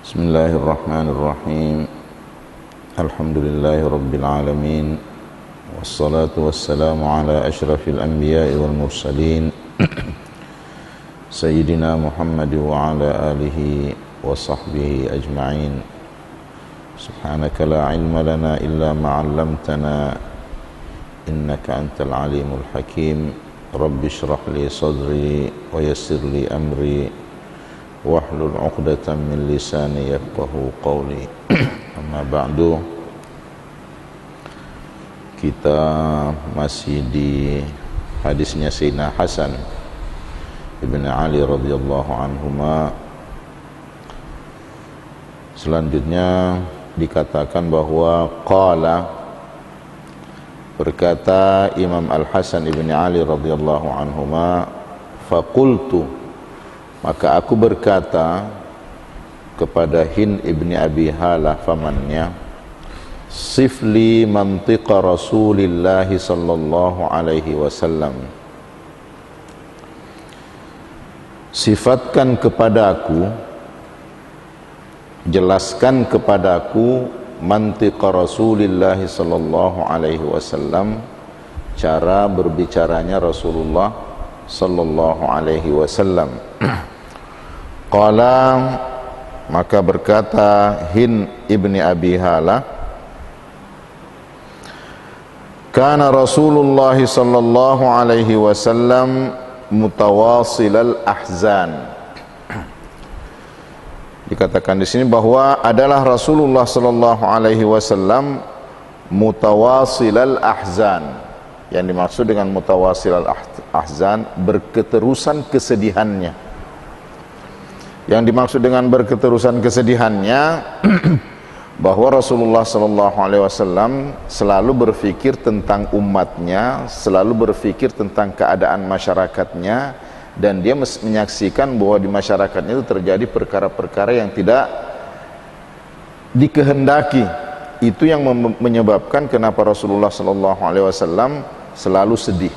Bismillahirrahmanirrahim. Alhamdulillahi rabbil alamin. Wassalatu wassalamu ala asyrafil anbiya'i wal mursalin Sayyidina Muhammad wa ala alihi wa sahbihi ajma'in. Subhanaka la ilma lana illa ma 'allamtana innaka antal alimul hakim. Rabbi shrah li sadri wa yassir li amri wahlul 'uqdatam min lisani yafqahu qawli. Amma ba'du. Kita masih di hadisnya Sayyidina Hasan ibn Ali radhiyallahu anhuma. Selanjutnya dikatakan bahwa qala, berkata Imam Al-Hasan ibn Ali radhiyallahu anhuma, faqultu, maka aku berkata kepada Hind ibni Abi Halah pamannya, sifli mantiqa Rasulillah sallallahu alaihi wasallam, sifatkan kepadaku, jelaskan kepadaku mantiqa Rasulillah sallallahu alaihi wasallam, cara berbicaranya Rasulullah sallallahu alaihi wasallam. Qala, maka berkata Hind ibni Abi Halah, kana Rasulullah sallallahu alaihi wasallam mutawasilal ahzan. Dikatakan di sini bahwa adalah Rasulullah sallallahu alaihi wasallam mutawasilal ahzan. Yang dimaksud dengan mutawasilal ahzan, berketerusan kesedihannya. Yang dimaksud dengan berketerusan kesedihannya bahwa Rasulullah sallallahu alaihi wasallam selalu berfikir tentang umatnya, selalu berfikir tentang keadaan masyarakatnya, dan dia menyaksikan bahwa di masyarakatnya itu terjadi perkara-perkara yang tidak dikehendaki. Itu yang menyebabkan kenapa Rasulullah sallallahu alaihi wasallam selalu sedih.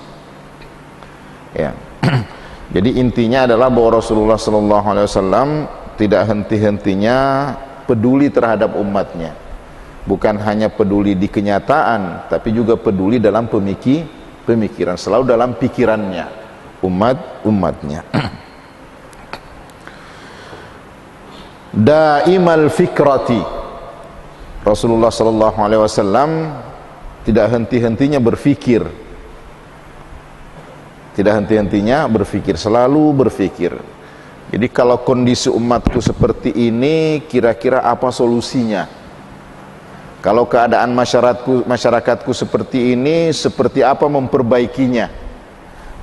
Ya. Jadi intinya adalah bahwa Rasulullah sallallahu alaihi wasallam tidak henti-hentinya peduli terhadap umatnya. Bukan hanya peduli di kenyataan, tapi juga peduli dalam pemikiran, selalu dalam pikirannya umatnya. Daimal fikrati, Rasulullah sallallahu alaihi wasallam tidak henti-hentinya berfikir. Tidak henti-hentinya berfikir, selalu berfikir. Jadi kalau kondisi umatku seperti ini, kira-kira apa solusinya? Kalau keadaan masyarakatku seperti ini, seperti apa memperbaikinya?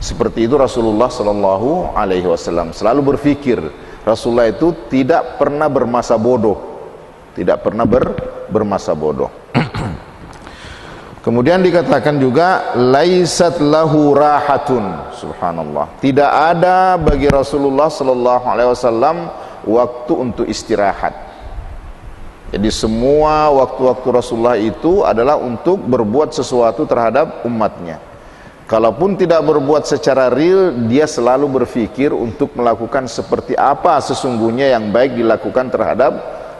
Seperti itu Rasulullah sallallahu alaihi wasallam selalu berfikir. Rasulullah itu tidak pernah bermasa bodoh. Tidak pernah bermasa bodoh. Kemudian dikatakan juga laisat lahu rahatun, subhanallah, tidak ada bagi Rasulullah sallallahu alaihi wasallam waktu untuk istirahat. Jadi semua waktu-waktu Rasulullah itu adalah untuk berbuat sesuatu terhadap umatnya. Kalaupun tidak berbuat secara real, dia selalu berfikir untuk melakukan seperti apa sesungguhnya yang baik dilakukan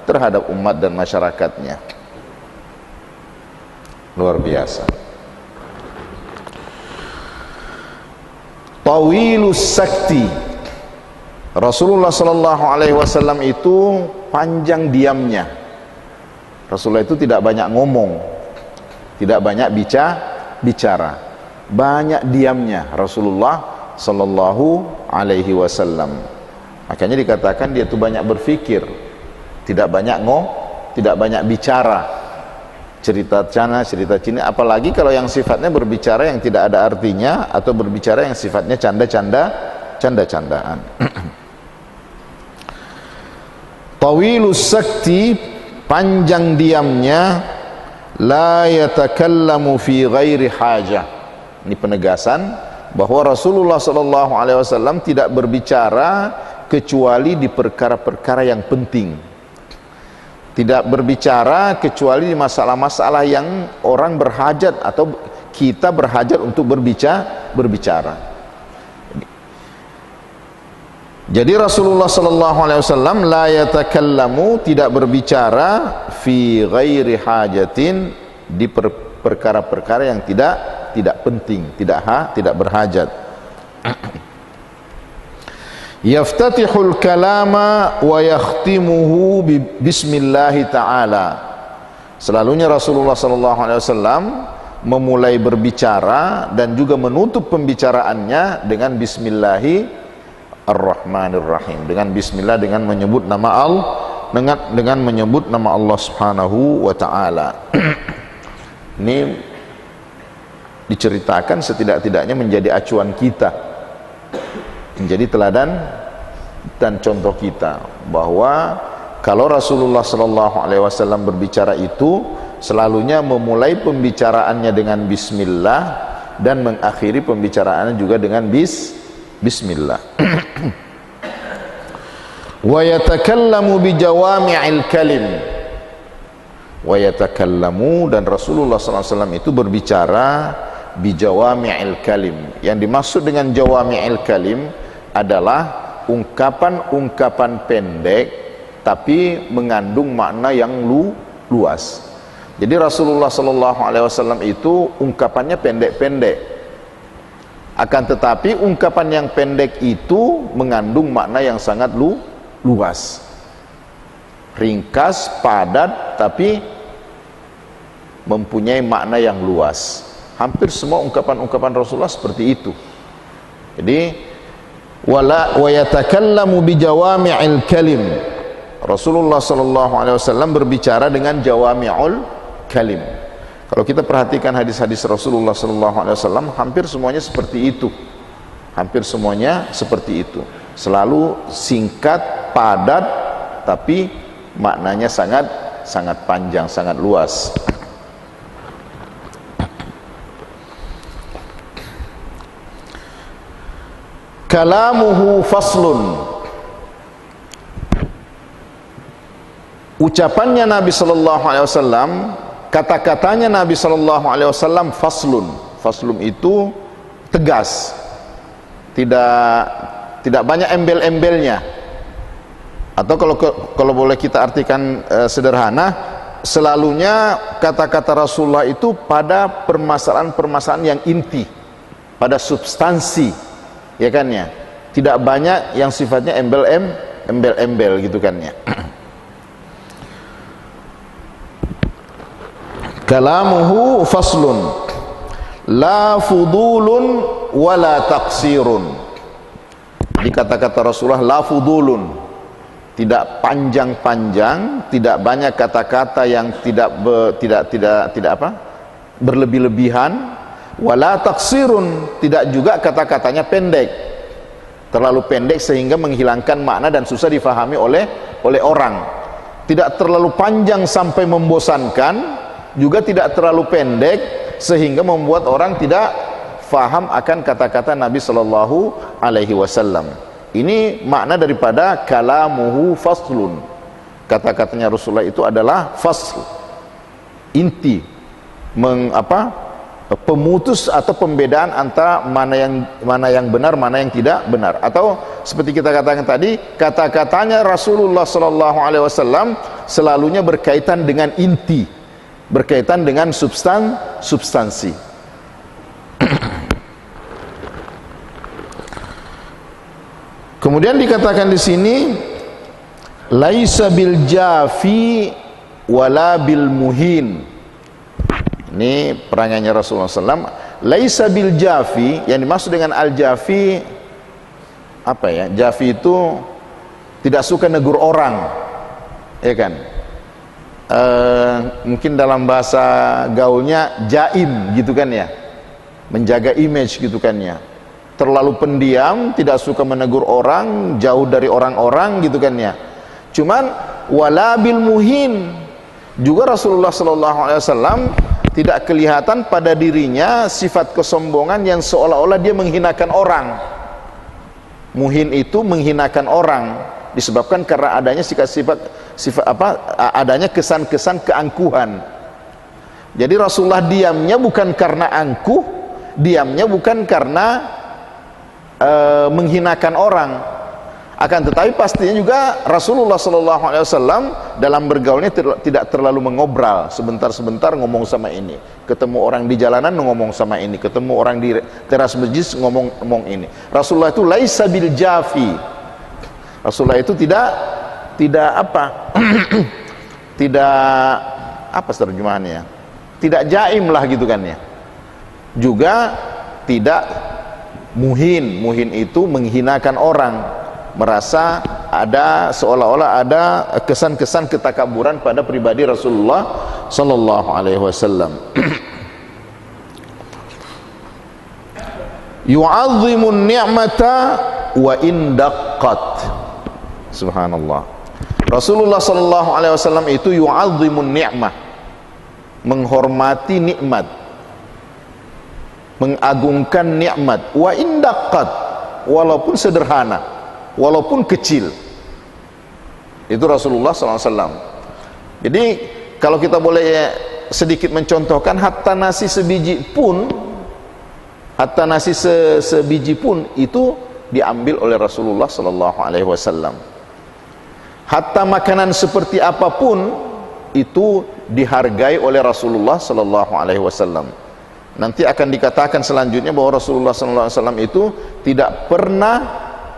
terhadap umat dan masyarakatnya. Luar biasa. Tawilus sakti, Rasulullah sallallahu alaihi wasallam itu panjang diamnya. Rasulullah itu tidak banyak ngomong, tidak banyak bicara, banyak diamnya Rasulullah sallallahu alaihi wasallam. Makanya dikatakan dia itu banyak berfikir, tidak banyak bicara. Cerita sana, cerita sini, apalagi kalau yang sifatnya berbicara yang tidak ada artinya, atau berbicara yang sifatnya canda-candaan. Tawilus sakti, panjang diamnya, la yatakallamu fi ghairi hajah. Ini penegasan bahwa Rasulullah sallallahu alaihi wasallam tidak berbicara kecuali di perkara-perkara yang penting. Tidak berbicara kecuali di masalah-masalah yang orang berhajat atau kita berhajat untuk berbicara. Jadi Rasulullah sallallahu alaihi wasallam la yatakallamu, tidak berbicara fi ghairi hajatin, di perkara-perkara yang tidak penting, tidak berhajat. Yaftatihul kalama wa yakhtimuhu bismillah ta'ala. Selalunya Rasulullah sallallahu alaihi wasallam memulai berbicara dan juga menutup pembicaraannya dengan Bismillahirrahmanirrahim, dengan bismillah, dengan menyebut nama Allah, dengan menyebut nama Allah Subhanahu wa taala. Ini diceritakan setidak-tidaknya menjadi acuan kita, menjadi teladan dan contoh kita, bahwa kalau Rasulullah sallallahu alaihi wasallam berbicara itu selalunya memulai pembicaraannya dengan bismillah dan mengakhiri pembicaraannya juga dengan bismillah. Wa yatakallamu bi jawami'il kalim. Wa yatakallamu, dan Rasulullah sallallahu alaihi wasallam itu berbicara bi jawami'il kalim. Yang dimaksud dengan jawami'il kalim adalah ungkapan-ungkapan pendek tapi mengandung makna yang luas. Jadi Rasulullah sallallahu alaihi wasallam itu ungkapannya pendek-pendek, akan tetapi ungkapan yang pendek itu mengandung makna yang sangat luas, ringkas, padat, tapi mempunyai makna yang luas. Hampir semua ungkapan-ungkapan Rasulullah seperti itu. Jadi wa yatakallamu bi jawami'il kalim. Rasulullah sallallahu alaihi wasallam berbicara dengan jawami'ul kalim. Kalau kita perhatikan hadis-hadis Rasulullah sallallahu alaihi wasallam, hampir semuanya seperti itu. Hampir semuanya seperti itu. Selalu singkat, padat, tapi maknanya sangat panjang, sangat luas. Kalamuhu faslun. Ucapannya Nabi sallallahu alaihi wasallam, kata-katanya Nabi sallallahu alaihi wasallam faslun. Faslun itu tegas. Tidak banyak embel-embelnya. Atau kalau boleh kita artikan sederhana, selalunya kata-kata Rasulullah itu pada permasalahan-permasalahan yang inti, pada substansi, ya kan ya. Tidak banyak yang sifatnya embel-embel gitu kan ya. Kalamuhu faslun, la fudulun wala taqsirun. Di kata-kata Rasulullah la fudulun, tidak panjang-panjang, tidak banyak kata-kata yang tidak berlebih-lebihan, wala taqsirun, tidak juga kata-katanya pendek, terlalu pendek sehingga menghilangkan makna dan susah difahami oleh orang. Tidak terlalu panjang sampai membosankan, juga tidak terlalu pendek sehingga membuat orang tidak faham akan kata-kata Nabi sallallahu alaihi wasallam. Ini makna daripada kalamuhu faslun. Kata-katanya Rasulullah itu adalah fasl, inti, pemutus atau pembedaan antara mana yang benar, mana yang tidak benar. Atau seperti kita katakan tadi, kata-katanya Rasulullah sallallahu alaihi wasallam selalunya berkaitan dengan inti, berkaitan dengan substansi. Kemudian dikatakan di sini, laisa bil jafi wala bil muhin. Ini perangannya Rasulullah SAW. Laisa bil jafi, yang dimaksud dengan al jafi apa ya? Jafi itu tidak suka negur orang, ya kan? Mungkin dalam bahasa gaulnya jaim gitu kan ya, menjaga image gitu kan ya, terlalu pendiam, tidak suka menegur orang, jauh dari orang-orang gitu kan ya. Cuman wala bil muhin, juga Rasulullah sallallahu alaihi wasallam tidak kelihatan pada dirinya sifat kesombongan yang seolah-olah dia menghinakan orang. Muhin itu menghinakan orang, disebabkan karena adanya adanya kesan-kesan keangkuhan. Jadi Rasulullah diamnya bukan karena angkuh, diamnya bukan karena menghinakan orang, Akan tetapi pastinya juga Rasulullah sallallahu alaihi wasallam dalam bergaulnya tidak terlalu mengobral, sebentar-sebentar ngomong sama ini, ketemu orang di jalanan ngomong sama ini, ketemu orang di teras masjid ngomong ini. Rasulullah itu laisa bil jafi. Rasulullah itu tidak apa tidak apa terjemahannya, tidak jaim lah gitu kan ya, juga tidak muhin itu menghinakan orang, merasa ada seolah-olah ada kesan-kesan ketakaburan pada pribadi Rasulullah sallallahu alaihi wasallam. Yu'azzimun ni'mata wa indaqqat. Subhanallah. Rasulullah sallallahu alaihi wasallam itu yu'azzimun ni'mah, menghormati nikmat, mengagungkan nikmat, wa indaqqat, walaupun sederhana, walaupun kecil. Itu Rasulullah sallallahu alaihi wasallam. Jadi kalau kita boleh sedikit mencontohkan, hatta nasi sebiji pun itu diambil oleh Rasulullah sallallahu alaihi wasallam. Hatta makanan seperti apapun itu dihargai oleh Rasulullah sallallahu alaihi wasallam. Nanti akan dikatakan selanjutnya bahwa Rasulullah sallallahu alaihi wasallam itu tidak pernah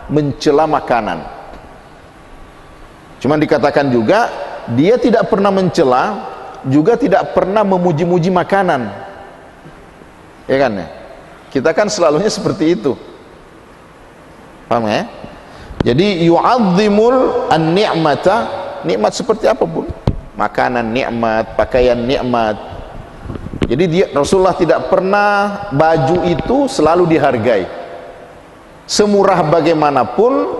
mencela makanan. Cuma dikatakan juga dia tidak pernah mencela, juga tidak pernah memuji-muji makanan. Ya kan ya? Kita kan selalunya seperti itu. Paham ya? Jadi yu'azzimul an-ni'mata, nikmat seperti apapun, makanan nikmat, pakaian nikmat. Jadi Rasulullah tidak pernah baju itu selalu dihargai. Semurah bagaimanapun,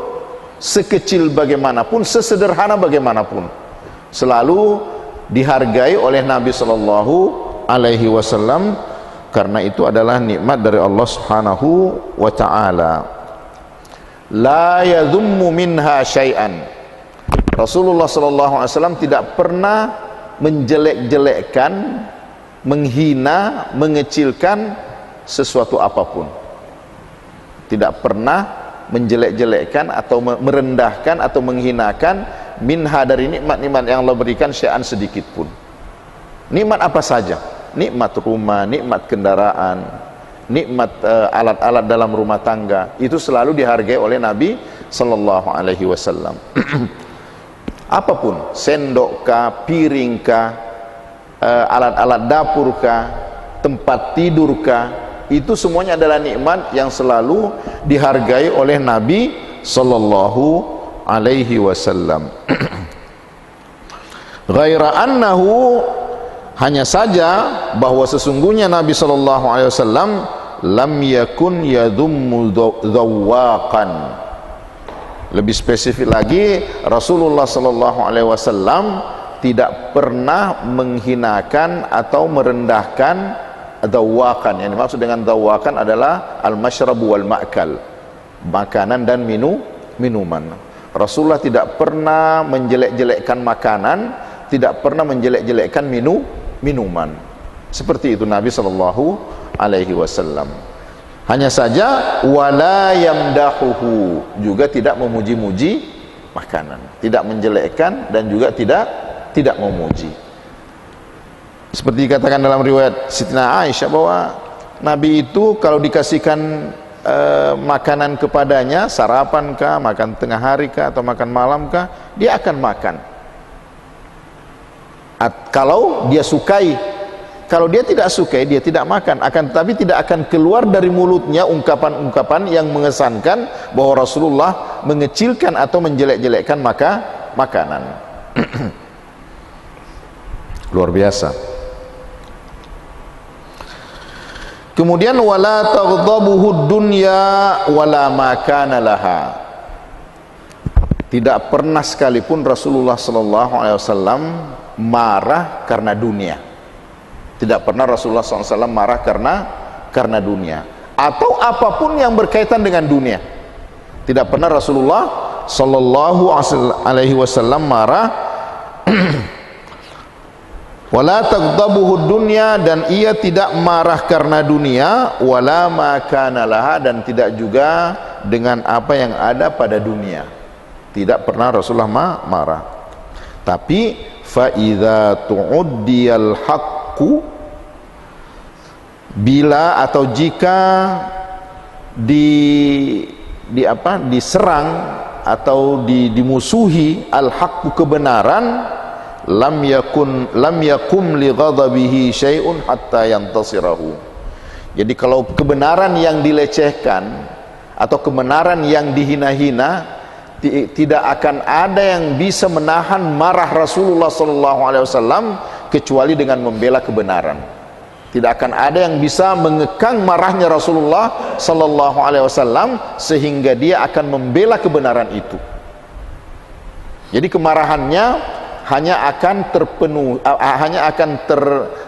sekecil bagaimanapun, sesederhana bagaimanapun, selalu dihargai oleh Nabi sallallahu alaihi wasallam, karena itu adalah nikmat dari Allah Subhanahu wa taala. La yadhummu minha syai'an. Rasulullah sallallahu alaihi wasallam tidak pernah menjelek-jelekkan, menghina, mengecilkan sesuatu apapun. Tidak pernah menjelek-jelekkan atau merendahkan atau menghinakan minha, dari nikmat-nikmat yang Allah berikan, syai'an sedikit pun. Nikmat apa saja? Nikmat rumah, nikmat kendaraan, nikmat alat-alat dalam rumah tangga, itu selalu dihargai oleh Nabi sallallahu alaihi wasallam. Apapun, sendok kah, piring kah, alat-alat dapur kah, tempat tidur kah, itu semuanya adalah nikmat yang selalu dihargai oleh Nabi sallallahu alaihi wasallam. Ghaira annahu, hanya saja bahwa sesungguhnya Nabi sallallahu alaihi wasallam lam yakun yadhummu dhawwaqan. Lebih spesifik lagi, Rasulullah sallallahu alaihi wasallam tidak pernah menghinakan atau merendahkan dhawwaqan. Yang dimaksud dengan dhawwaqan adalah al-masyrab wal ma'kal, makanan dan minuman. Rasulullah tidak pernah menjelek-jelekkan makanan, tidak pernah menjelek-jelekkan minuman. Seperti itu Nabi sallallahu alaihi wasallam. Hanya saja wala yamdahuhu, juga tidak memuji-muji makanan, tidak menjelekkan dan juga tidak memuji. Seperti dikatakan dalam riwayat Siti Aisyah bahwa Nabi itu kalau dikasihkan makanan kepadanya, sarapan kah, makan tengah hari kah, atau makan malam kah, dia akan makan. Kalau dia sukai. Kalau dia tidak sukai, dia tidak makan. Akan tetapi tidak akan keluar dari mulutnya ungkapan-ungkapan yang mengesankan bahwa Rasulullah mengecilkan atau menjelek-jelekkan makanan. Luar biasa. Kemudian wala taghdabuhu dunya wala ma kana laha. Tidak pernah sekalipun Rasulullah sallallahu alaihi wasallam marah karena dunia. Tidak pernah Rasulullah SAW marah karena dunia atau apapun yang berkaitan dengan dunia. Tidak pernah Rasulullah Sallallahu Alaihi Wasallam marah. Wala taghdabuhu dunya, dan ia tidak marah karena dunia, wala ma kana laha, dan tidak juga dengan apa yang ada pada dunia. Tidak pernah Rasulullah marah. Tapi fa idza tu'diyal haqqu, bila atau jika diserang atau dimusuhi al-haqqu, kebenaran, lam yakum li ghadabihi syai'un hatta yantasirahu. Jadi kalau kebenaran yang dilecehkan atau kebenaran yang dihina-hina, tidak akan ada yang bisa menahan marah Rasulullah SAW kecuali dengan membela kebenaran. Tidak akan ada yang bisa mengekang marahnya Rasulullah SAW sehingga dia akan membela kebenaran itu. Jadi kemarahannya hanya akan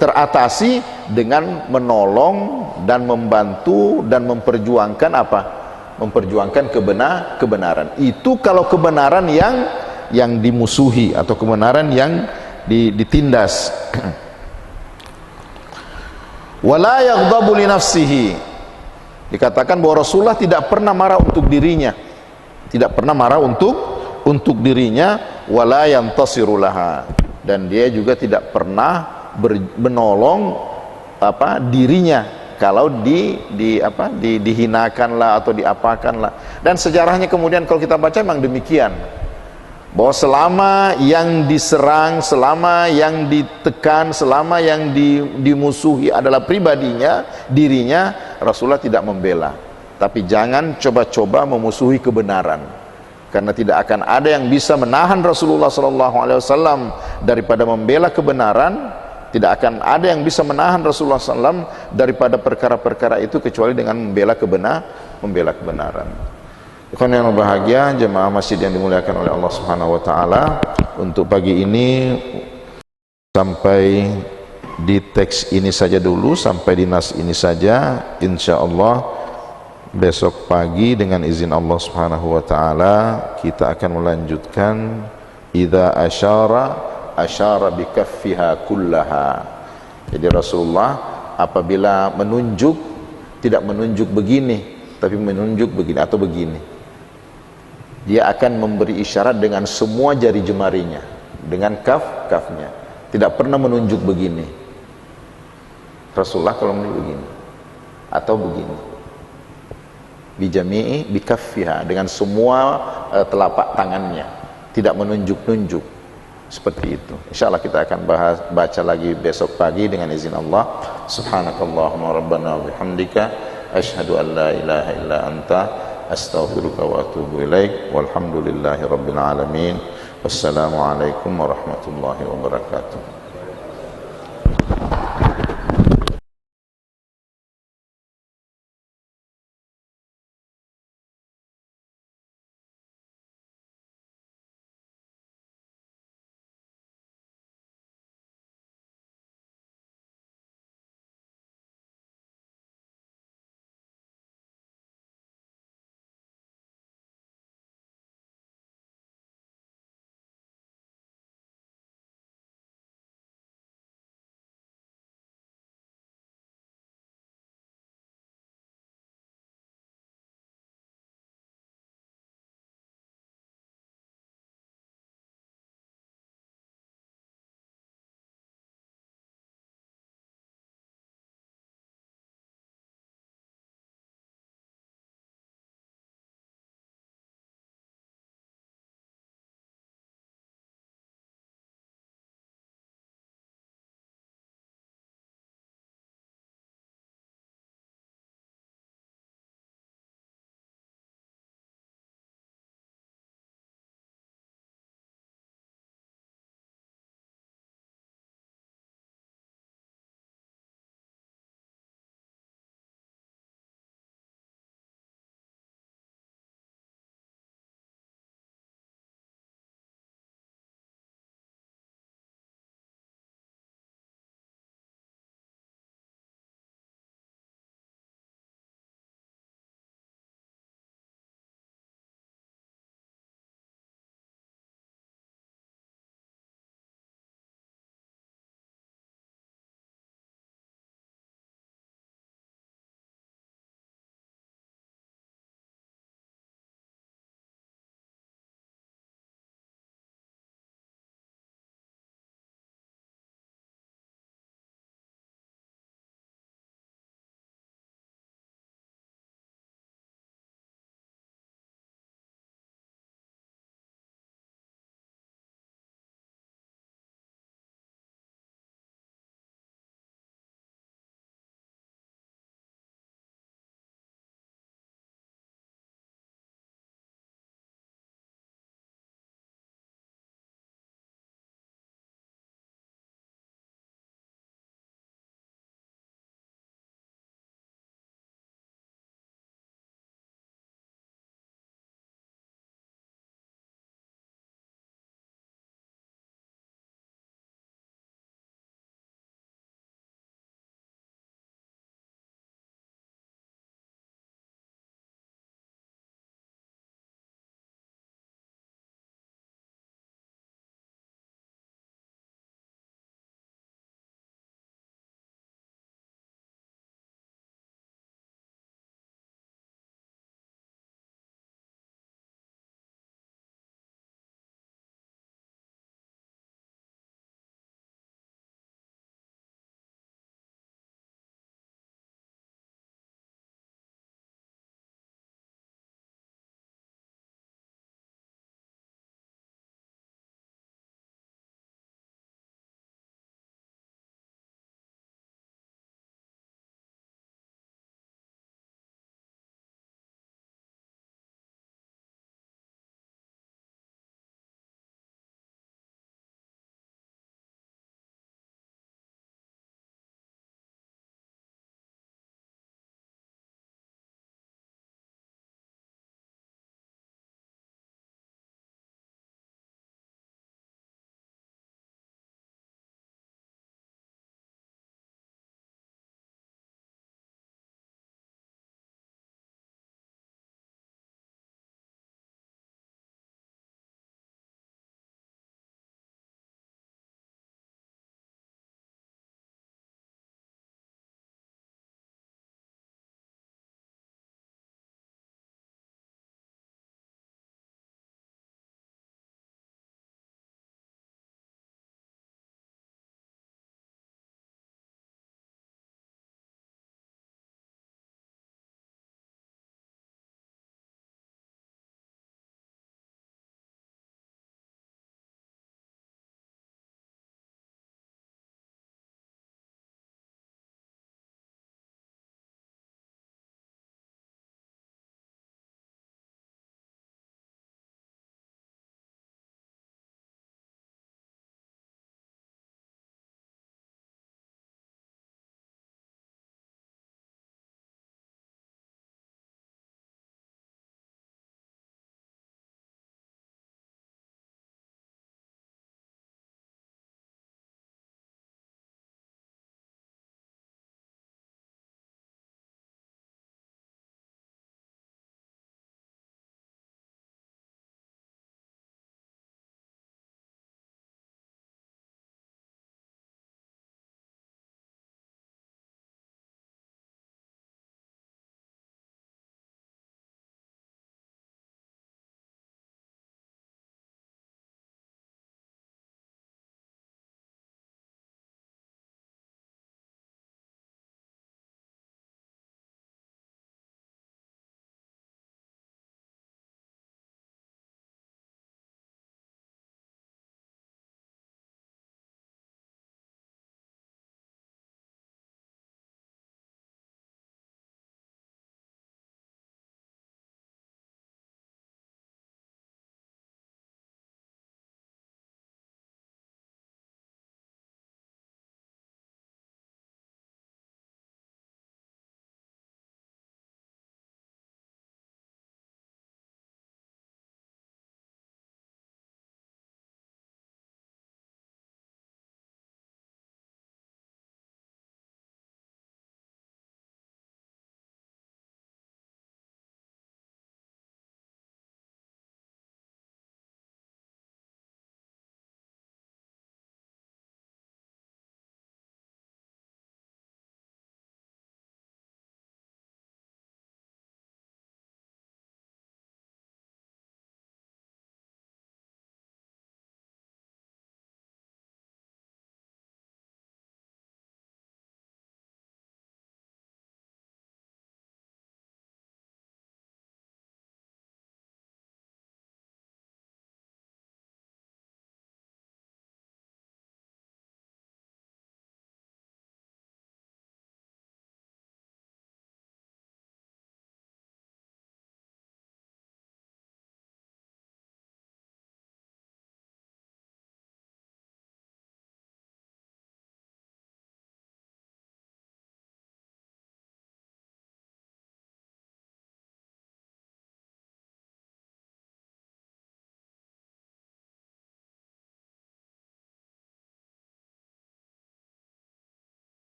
teratasi dengan menolong dan membantu dan memperjuangkan apa? Memperjuangkan kebenaran. Itu kalau kebenaran yang dimusuhi atau kebenaran yang ditindas. Wala yaghdabu li nafsihi. Dikatakan bahwa Rasulullah tidak pernah marah untuk dirinya. Tidak pernah marah untuk dirinya, wala yantasiru laha. Dan dia juga tidak pernah menolong dirinya kalau dihinakanlah atau diapakanlah. Dan sejarahnya kemudian kalau kita baca memang demikian, bahwa selama yang diserang, selama yang ditekan, selama yang dimusuhi adalah pribadinya, dirinya, Rasulullah tidak membela. Tapi jangan coba-coba memusuhi kebenaran, karena tidak akan ada yang bisa menahan Rasulullah SAW daripada membela kebenaran. Tidak akan ada yang bisa menahan Rasulullah SAW daripada perkara-perkara itu kecuali dengan membela kebenaran. Ikhwan yang berbahagia, jemaah masjid yang dimuliakan oleh Allah Subhanahu wa taala, untuk pagi ini sampai di teks ini saja dulu, sampai di nas ini saja. Insyaallah besok pagi dengan izin Allah Subhanahu wa taala kita akan melanjutkan idza asyara bikaffiha kullaha. Jadi Rasulullah apabila menunjuk, tidak menunjuk begini tapi menunjuk begini atau begini, dia akan memberi isyarat dengan semua jari jemarinya, dengan kafnya. Tidak pernah menunjuk begini Rasulullah kalau menunjuk begini atau begini, bijami'i bikaffiha, dengan semua telapak tangannya, tidak menunjuk-nunjuk. Seperti itu. Insyaallah kita akan baca lagi besok pagi dengan izin Allah. Subhanakallahumma rabbana wa bihamdika asyhadu an la ilaha illa anta astaghfiruka wa atubu ilaik. Walhamdulillahi rabbil alamin. Wassalamualaikum warahmatullahi wabarakatuh.